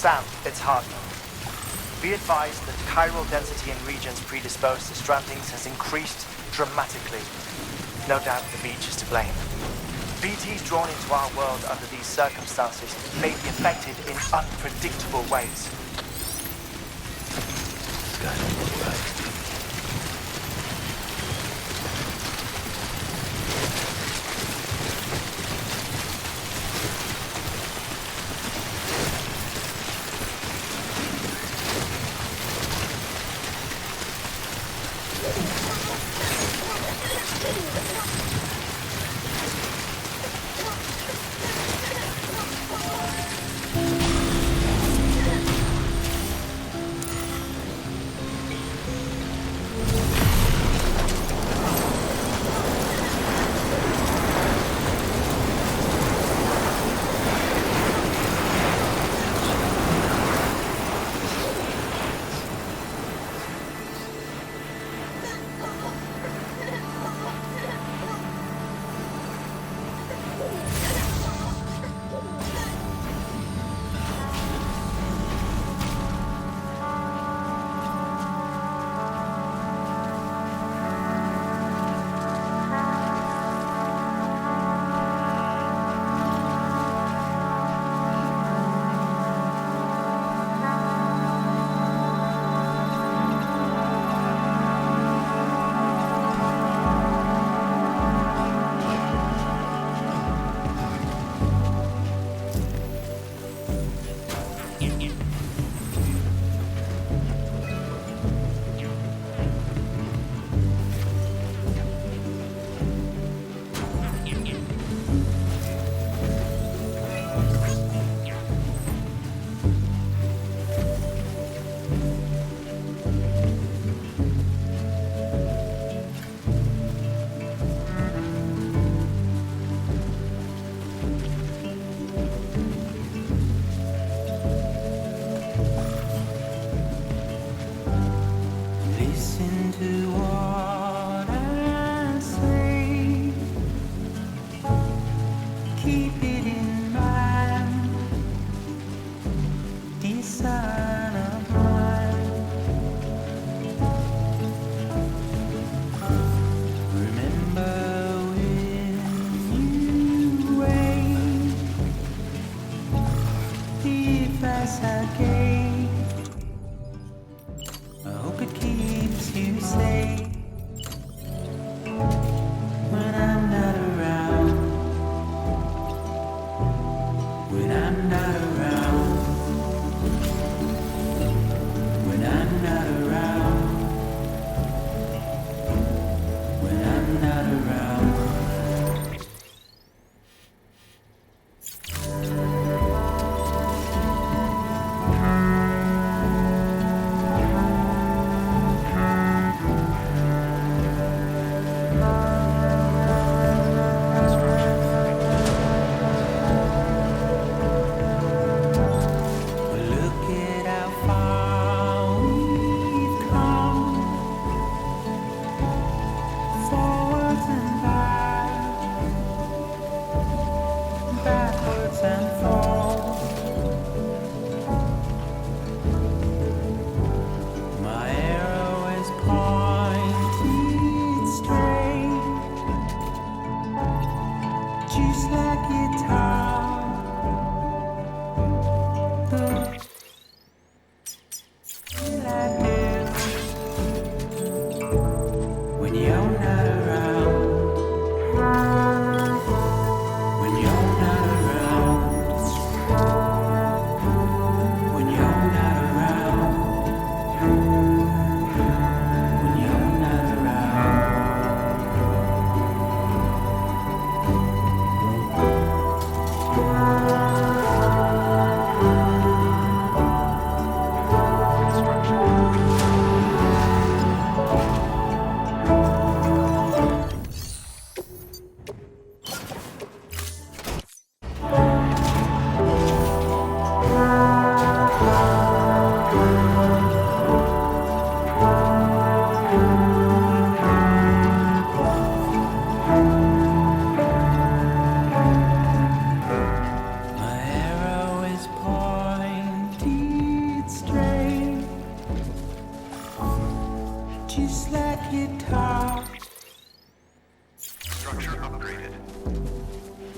Sam, it's Hartman. Be advised that chiral density in regions predisposed to strandings has increased dramatically. No doubt the beach is to blame. BTs drawn into our world under these circumstances may be affected in unpredictable ways. This guy's almost right.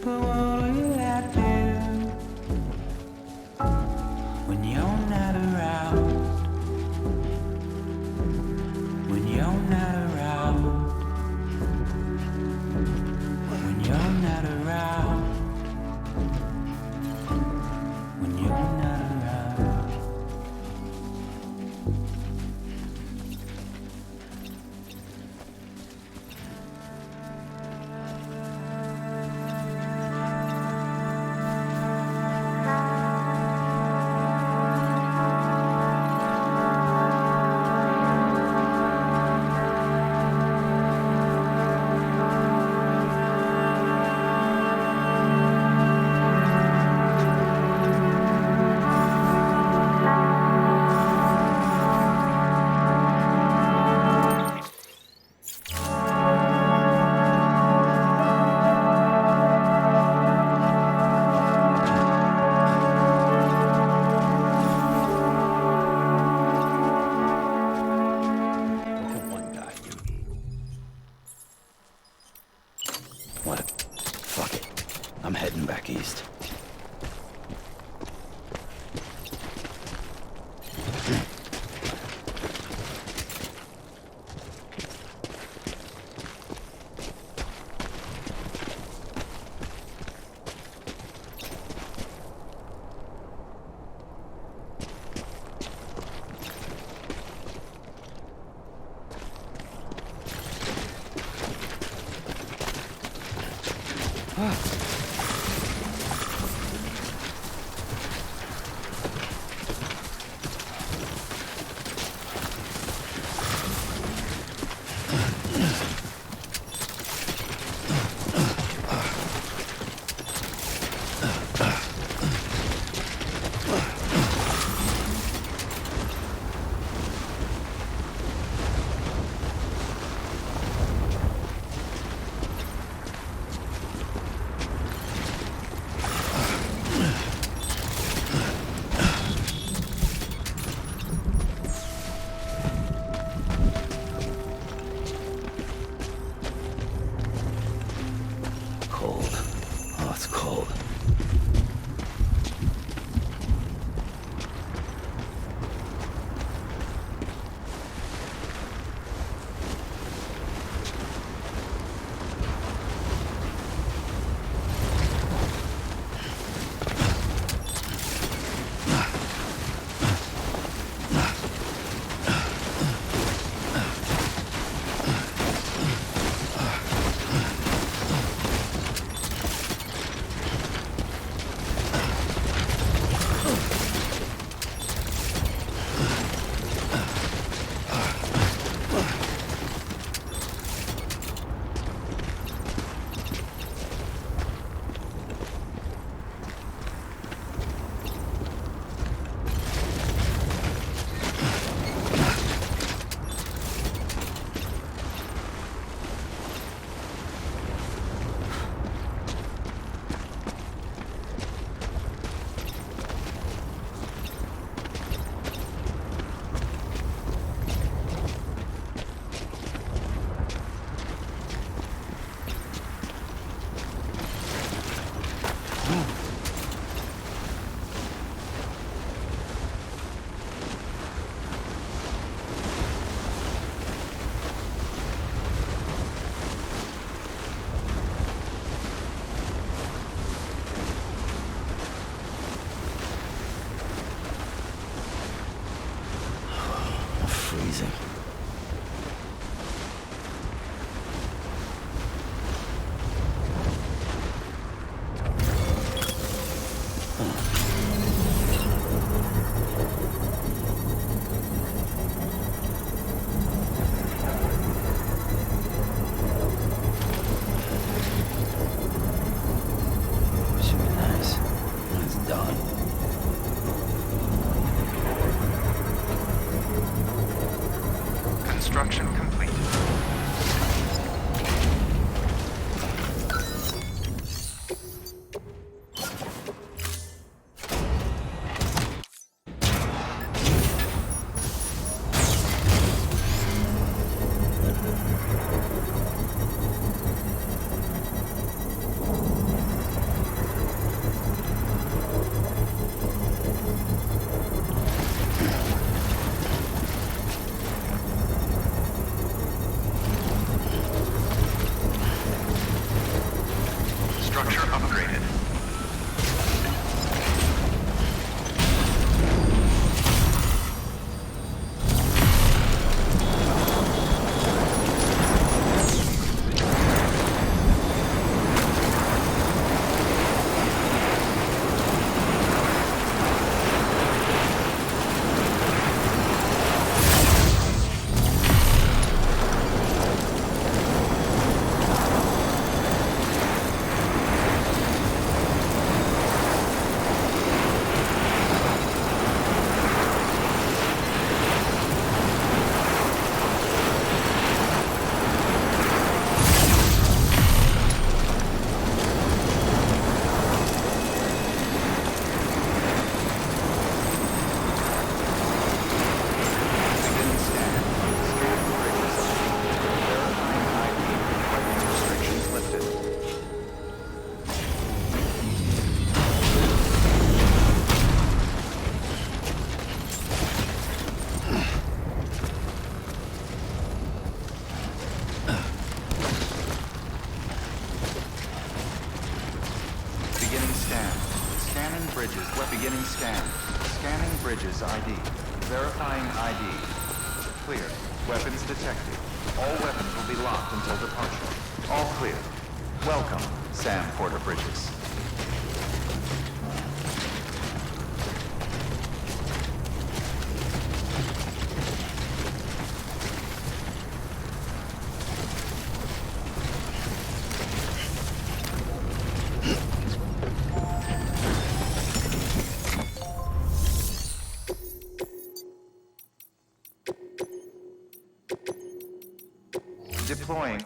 But what will I do when you're not around? When you're not around? When you're not around? When you're not around? I'm heading back east. Structure upgraded. Beginning scan. Scanning bridges ID. Verifying ID. Clear. Weapons detected. All weapons will be locked until departure. All clear. Welcome, Sam Porter Bridges. Deploying.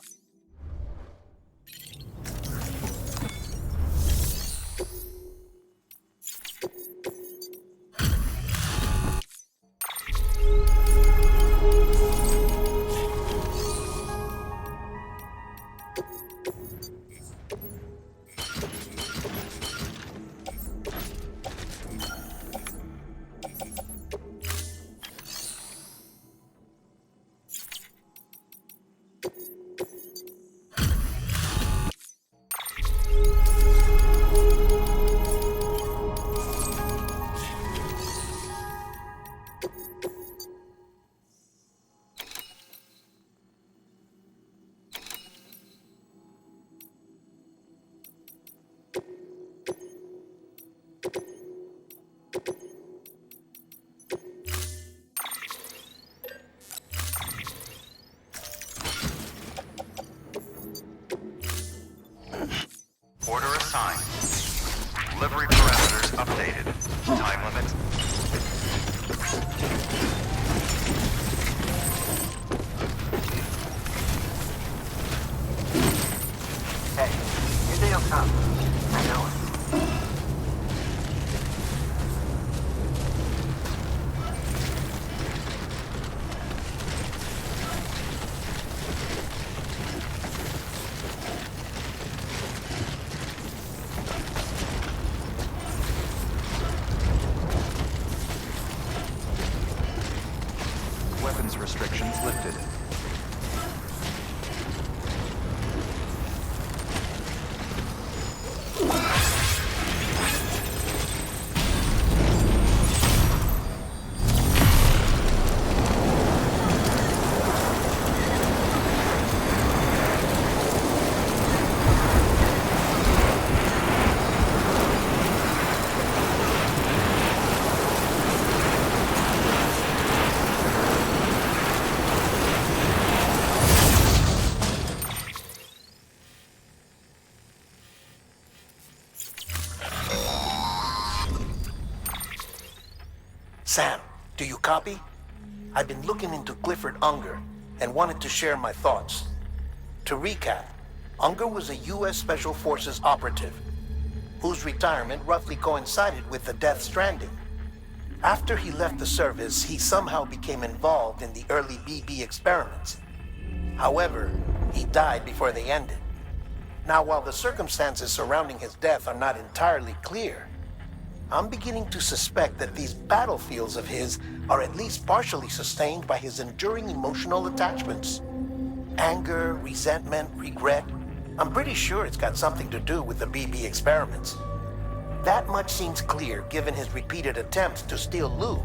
Order assigned. Delivery parameters updated. Time limit. Hey, your day will come. I know it. Weapons restrictions lifted. Sam, do you copy? I've been looking into Clifford Unger and wanted to share my thoughts. To recap, Unger was a U.S. Special Forces operative whose retirement roughly coincided with the Death Stranding. After he left the service, he somehow became involved in the early BB experiments. However, he died before they ended. Now, while the circumstances surrounding his death are not entirely clear, I'm beginning to suspect that these battlefields of his are at least partially sustained by his enduring emotional attachments. Anger, resentment, regret. I'm pretty sure it's got something to do with the BB experiments. That much seems clear given his repeated attempts to steal Lou.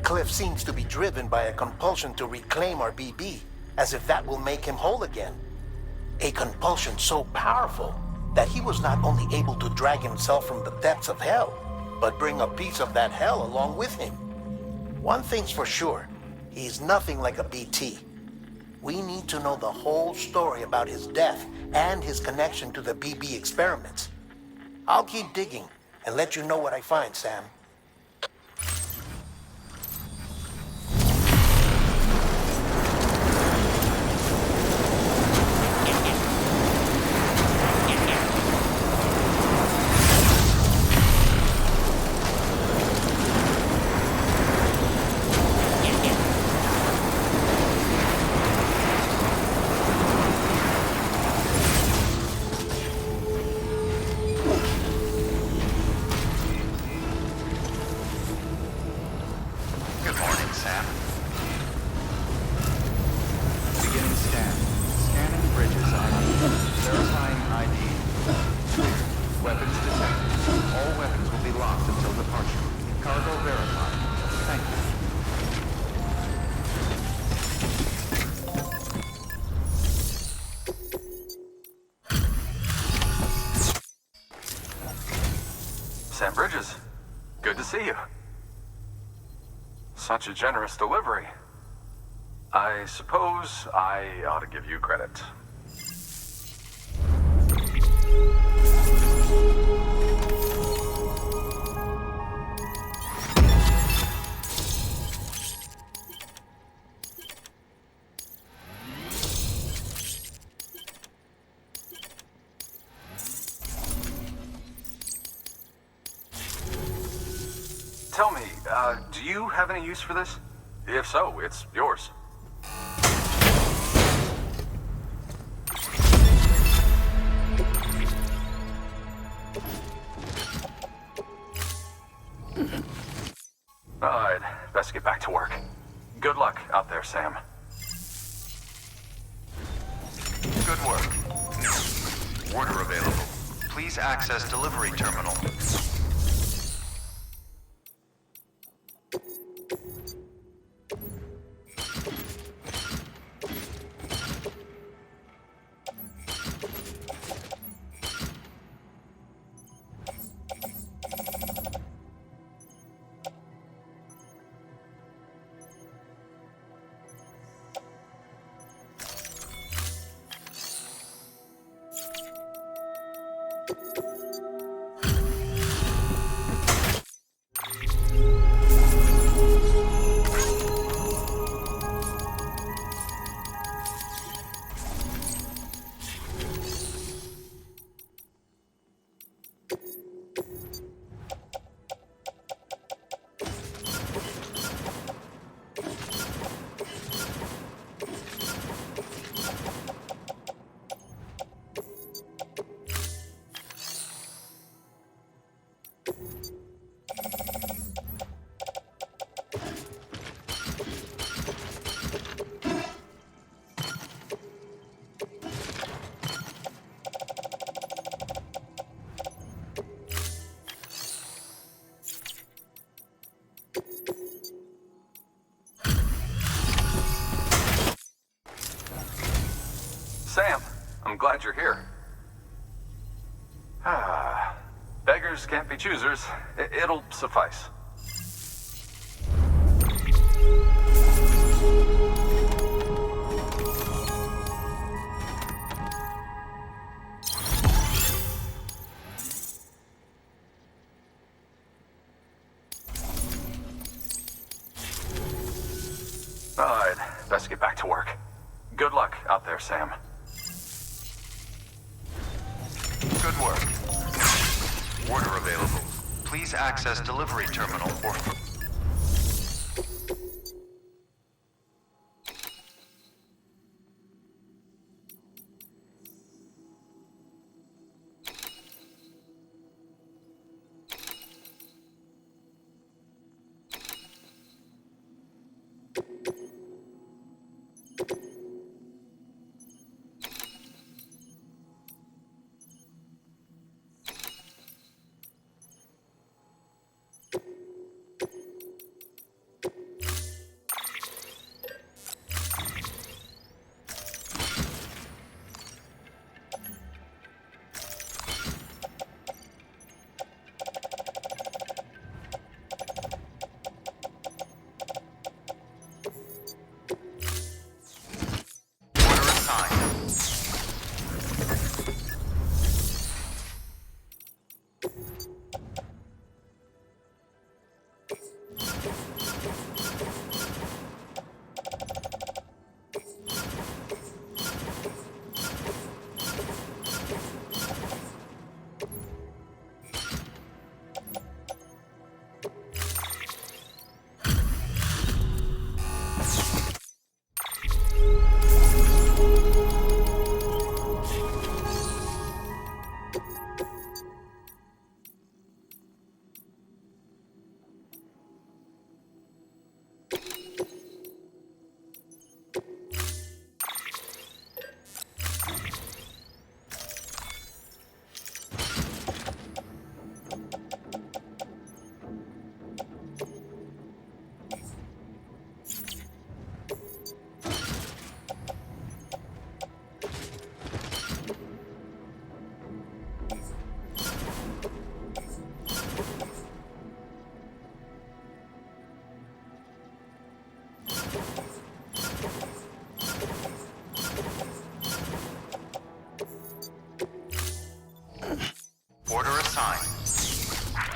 Cliff seems to be driven by a compulsion to reclaim our BB, as if that will make him whole again. A compulsion so powerful that he was not only able to drag himself from the depths of hell, but bring a piece of that hell along with him. One thing's for sure, he's nothing like a BT. We need to know the whole story about his death and his connection to the BB experiments. I'll keep digging and let you know what I find, Sam. Good morning, Sam. Beginning scan. Scanning bridges ID. Verifying ID. Clear. Weapons detected. All weapons will be locked until departure. Cargo verified. Thank you. Sam Bridges, good to see you. Such a generous delivery. I suppose I ought to give you credit. Tell me, do you have any use for this? If so, it's yours. I'd best get back to work. Good luck out there, Sam. Good work. Order available. Please access delivery terminal. Sam, I'm glad you're here. Beggars can't be choosers. It'll suffice. I'd best get back to work. Good luck out there, Sam. Good work. Order available. Please access delivery terminal or...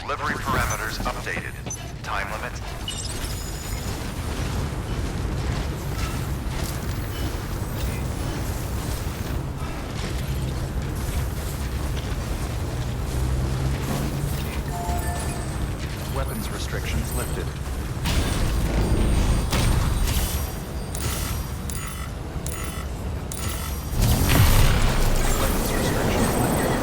Delivery parameters updated. Time limit. Weapons restrictions lifted. Weapons restrictions lifted.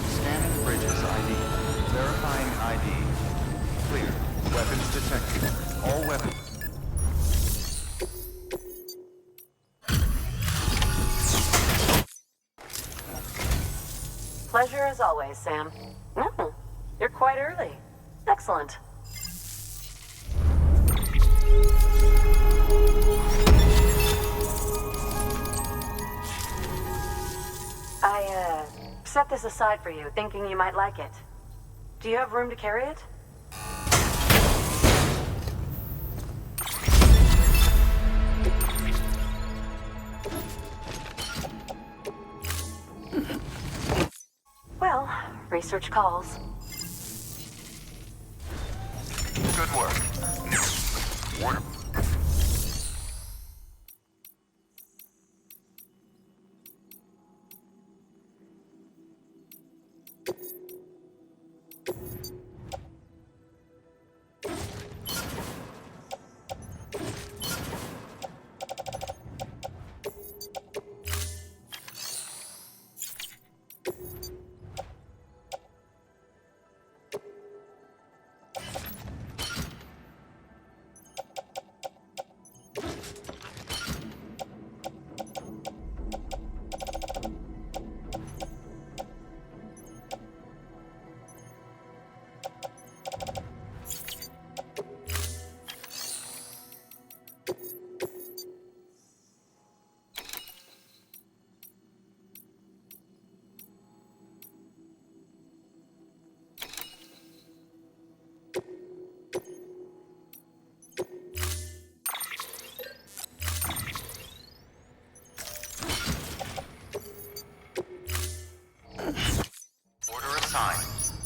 Scanning bridges ID. Verifying ID. Clear. Weapons detected. All weapons. Pleasure as always, Sam. You're quite early. Excellent. I set this aside for you, thinking you might like it. Do you have room to carry it? Well, research calls. Good work. Order.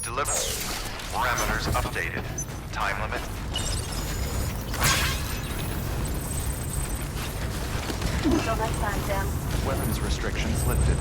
Deliver. Parameters updated. Time limit. Until next time, Sam. Weapons restrictions lifted.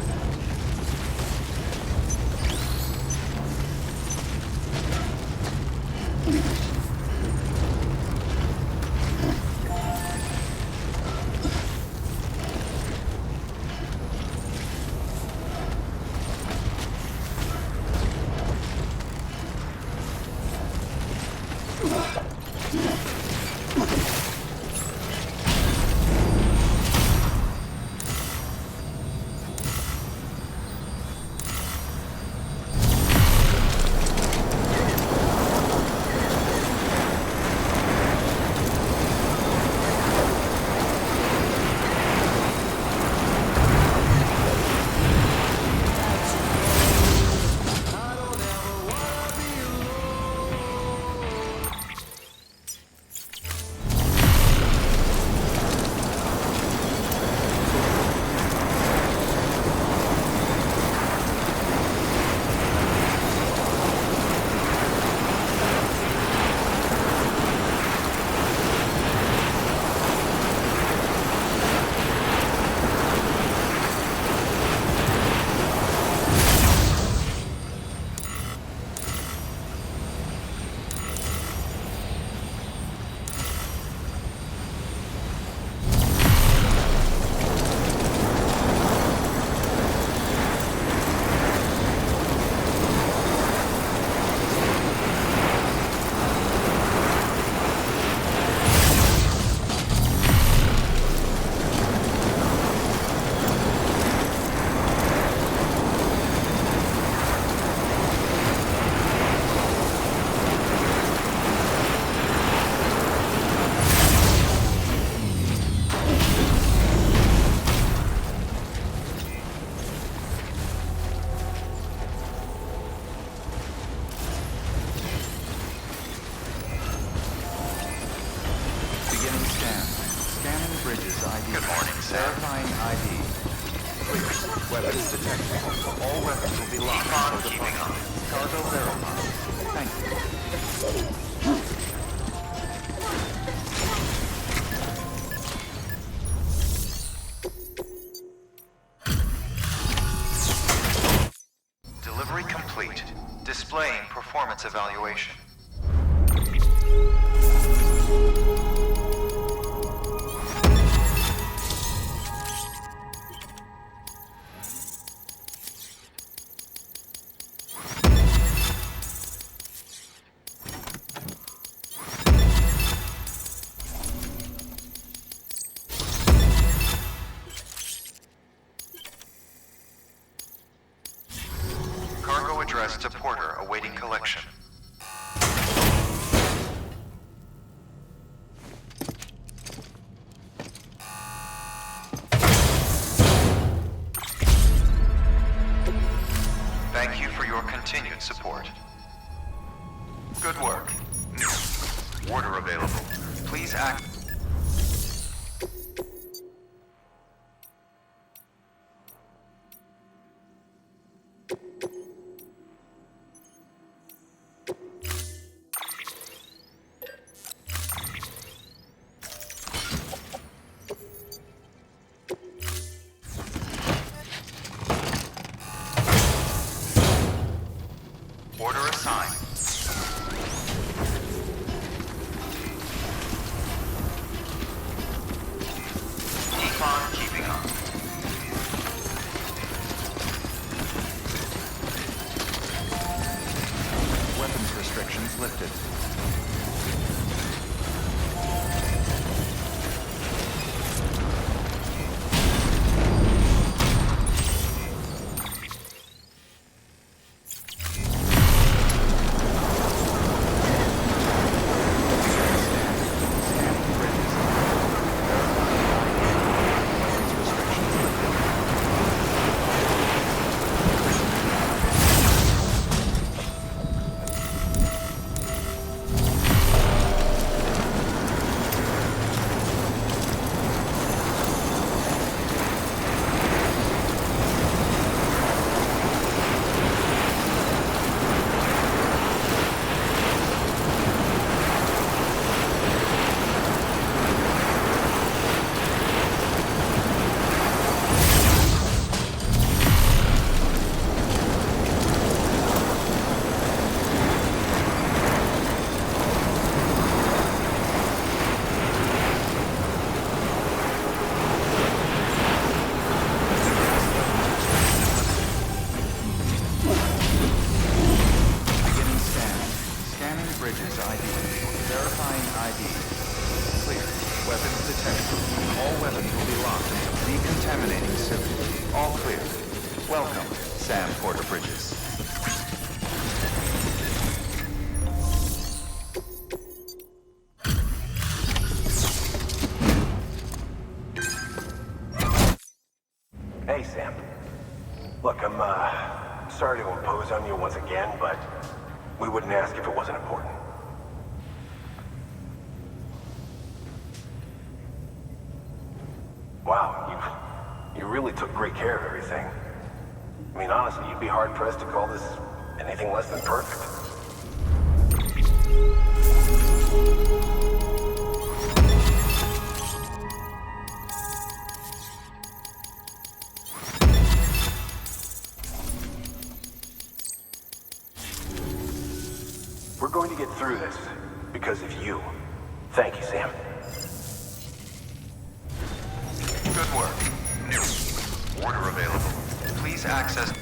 scan. Scanning bridges ID. Good morning, Sam. Verifying ID. Clear. Weapons detected. All weapons will be locked Keep on until keeping departure. on. Cargo verified. Thank you. Delivery complete. Displaying performance evaluation. Cargo addressed to Porter awaiting collection. Thank you for your continued support. Good work. New order available. Please act. Order assigned. Keep on keeping on. Weapons restrictions lifted. Bridges ID. Verifying ID. Clear. Weapons detected. All weapons will be locked until decontaminating soon. All clear. Welcome, Sam Porter Bridges. Hey, Sam. Look, I'm sorry to impose on you once again, but we wouldn't ask if it wasn't important. Wow, you really took great care of everything. I mean, honestly, you'd be hard-pressed to call this anything less than perfect. We're going to get through this because of you. Thank you, Sam. Good work. New order available. Please access.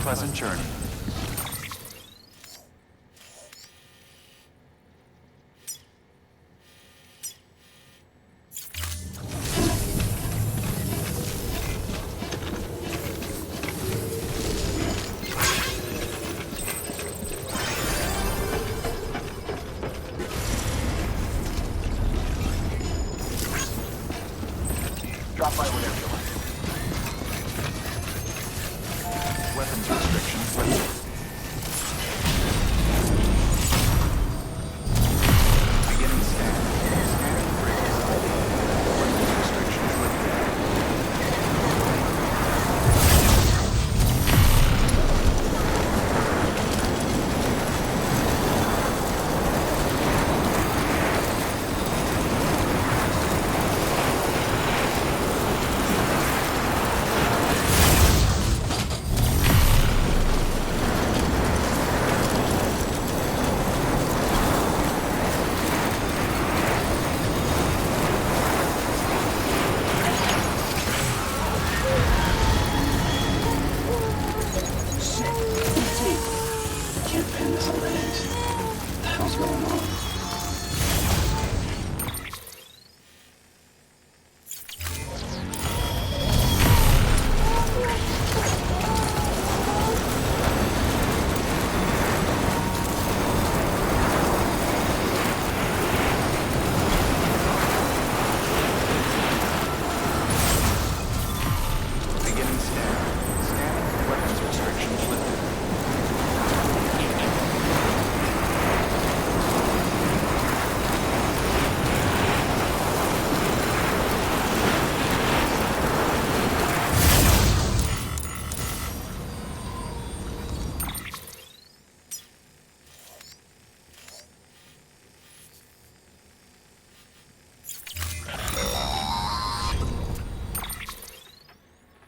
pleasant journey. Drop by whenever you like. Weapons restrictions lifted. Beginning scan. Scanning bridges. Weapons restrictions lifted. Can't pin this on things. What the hell's going on? Beginning scan. Scanning. Weapons restrictions lifted.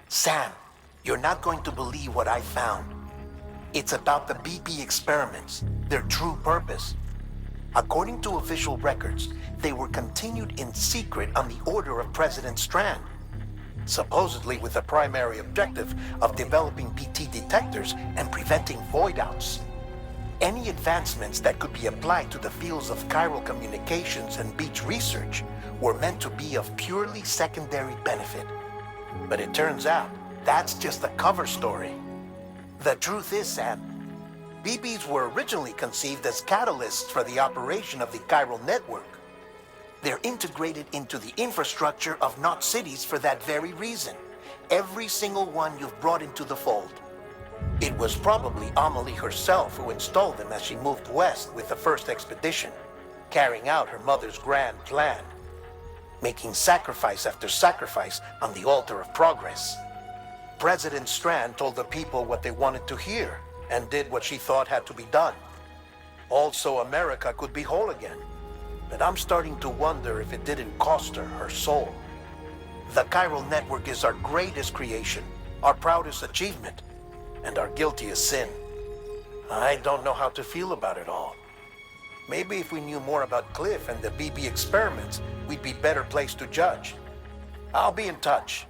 Sam, you're not going to believe what I found. It's about the BP experiments, their true purpose. According to official records, they were continued in secret on the order of President Strand, supposedly with the primary objective of developing BT detectors and preventing void-outs. Any advancements that could be applied to the fields of chiral communications and beach research were meant to be of purely secondary benefit. But it turns out, that's just a cover story. The truth is, Sam, BBs were originally conceived as catalysts for the operation of the chiral network. They're integrated into the infrastructure of Knot cities for that very reason. Every single one you've brought into the fold. It was probably Amelie herself who installed them as she moved west with the first expedition, carrying out her mother's grand plan, making sacrifice after sacrifice on the altar of progress. President Strand told the people what they wanted to hear and did what she thought had to be done. Also, America could be whole again. But I'm starting to wonder if it didn't cost her soul. The chiral network is our greatest creation, our proudest achievement, and our guiltiest sin. I don't know how to feel about it all. Maybe if we knew more about Cliff and the BB experiments, we'd be better placed to judge. I'll be in touch.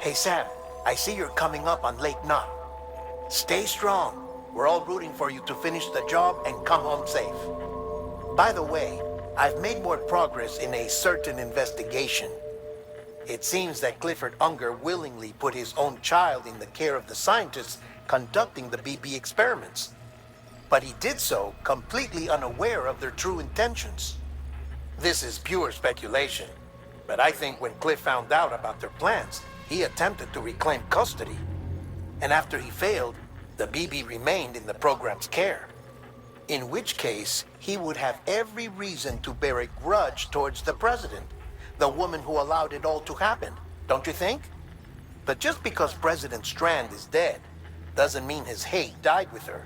Hey, Sam, I see you're coming up on Lake Knot. Stay strong. We're all rooting for you to finish the job and come home safe. By the way, I've made more progress in a certain investigation. It seems that Clifford Unger willingly put his own child in the care of the scientists conducting the BB experiments. But he did so completely unaware of their true intentions. This is pure speculation, but I think when Cliff found out about their plans, he attempted to reclaim custody. And after he failed, the BB remained in the program's care. In which case, he would have every reason to bear a grudge towards the president, the woman who allowed it all to happen, don't you think? But just because President Strand is dead, doesn't mean his hate died with her.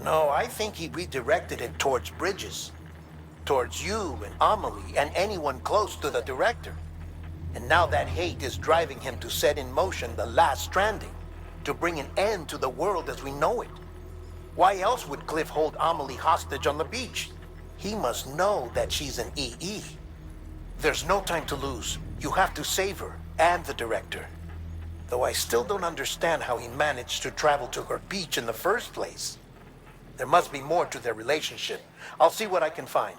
No, I think he redirected it towards Bridges. Towards you and Amelie and anyone close to the director. And now that hate is driving him to set in motion the last stranding, to bring an end to the world as we know it. Why else would Cliff hold Amelie hostage on the beach? He must know that she's an EE. There's no time to lose. You have to save her and the director. Though I still don't understand how he managed to travel to her beach in the first place. There must be more to their relationship. I'll see what I can find.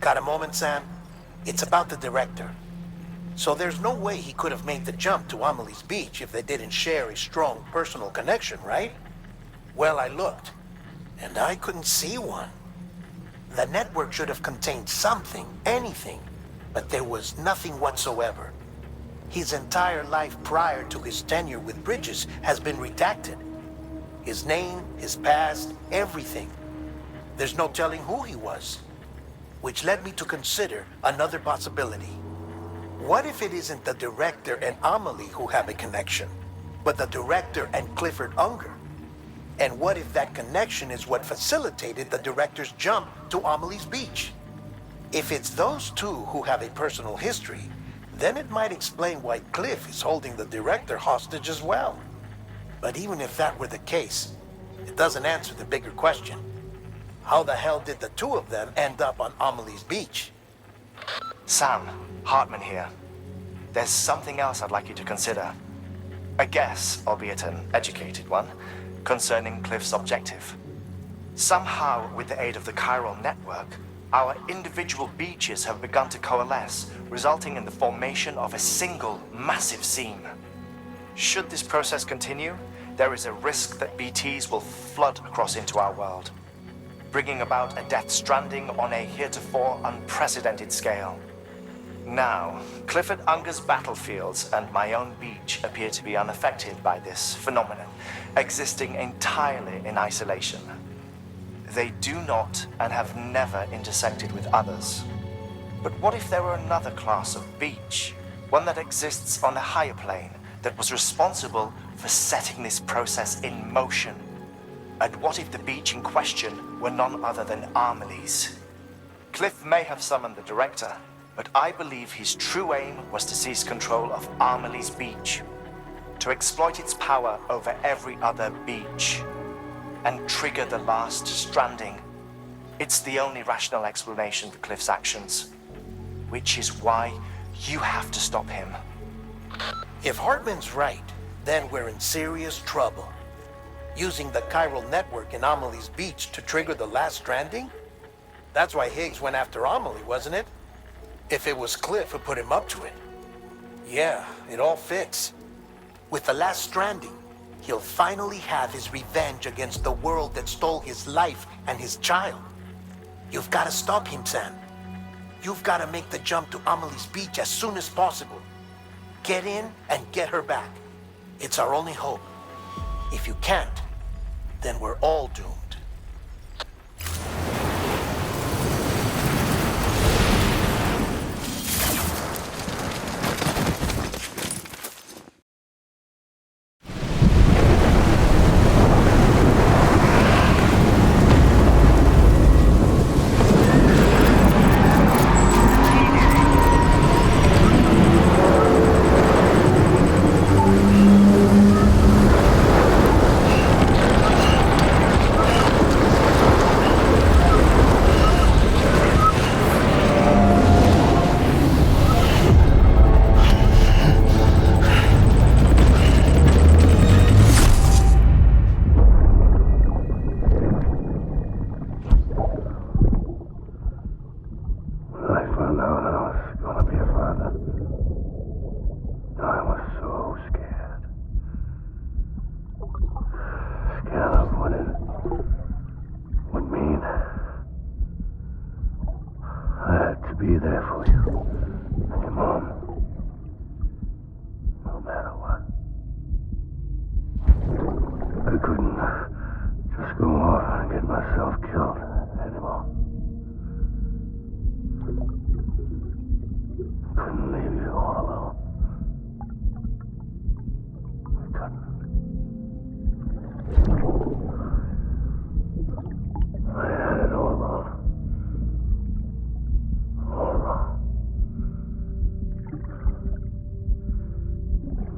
Got a moment, Sam? It's about the director. So there's no way he could have made the jump to Amelie's beach if they didn't share a strong personal connection, right? Well, I looked, and I couldn't see one. The network should have contained something, anything, but there was nothing whatsoever. His entire life prior to his tenure with Bridges has been redacted. His name, his past, everything. There's no telling who he was. Which led me to consider another possibility. What if it isn't the director and Amelie who have a connection, but the director and Clifford Unger? And what if that connection is what facilitated the director's jump to Amelie's beach? If it's those two who have a personal history, then it might explain why Cliff is holding the director hostage as well. But even if that were the case, it doesn't answer the bigger question. How the hell did the two of them end up on Amelie's beach? Sam, Hartman here. There's something else I'd like you to consider. A guess, albeit an educated one, concerning Cliff's objective. Somehow, with the aid of the chiral network, our individual beaches have begun to coalesce, resulting in the formation of a single, massive seam. Should this process continue, there is a risk that BTs will flood across into our world, bringing about a death stranding on a heretofore unprecedented scale. Now, Clifford Unger's battlefields and my own beach appear to be unaffected by this phenomenon, existing entirely in isolation. They do not and have never intersected with others. But what if there were another class of beach, one that exists on a higher plane, that was responsible for setting this process in motion? And what if the beach in question were none other than Amelie's? Cliff may have summoned the director, but I believe his true aim was to seize control of Amelie's beach, to exploit its power over every other beach, and trigger the last stranding. It's the only rational explanation for Cliff's actions, which is why you have to stop him. If Hartman's right, then we're in serious trouble. Using the chiral network in Amelie's beach to trigger the last stranding? That's why Higgs went after Amelie, wasn't it? If it was Cliff who put him up to it. Yeah, it all fits. With the last stranding, he'll finally have his revenge against the world that stole his life and his child. You've got to stop him, Sam. You've got to make the jump to Amelie's beach as soon as possible. Get in and get her back. It's our only hope. If you can't, then we're all doomed. Be there for you and your mom, no matter what. I couldn't just go off and get myself killed anymore. Couldn't leave you all alone. I couldn't. I had it all wrong. All wrong.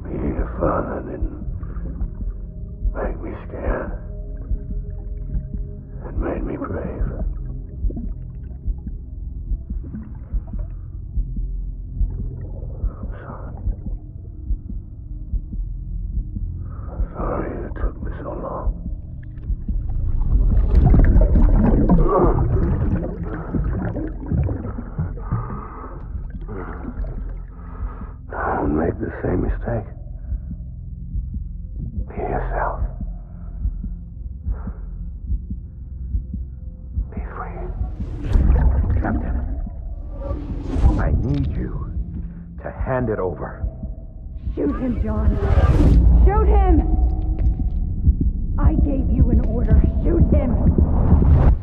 Being a father didn't make me scared. It made me brave. I'm sorry. Sorry it took me so long. Don't make the same mistake. Be yourself. Be free. Captain, I need you to hand it over. Shoot him, John. Shoot him! I gave you an order. Shoot him!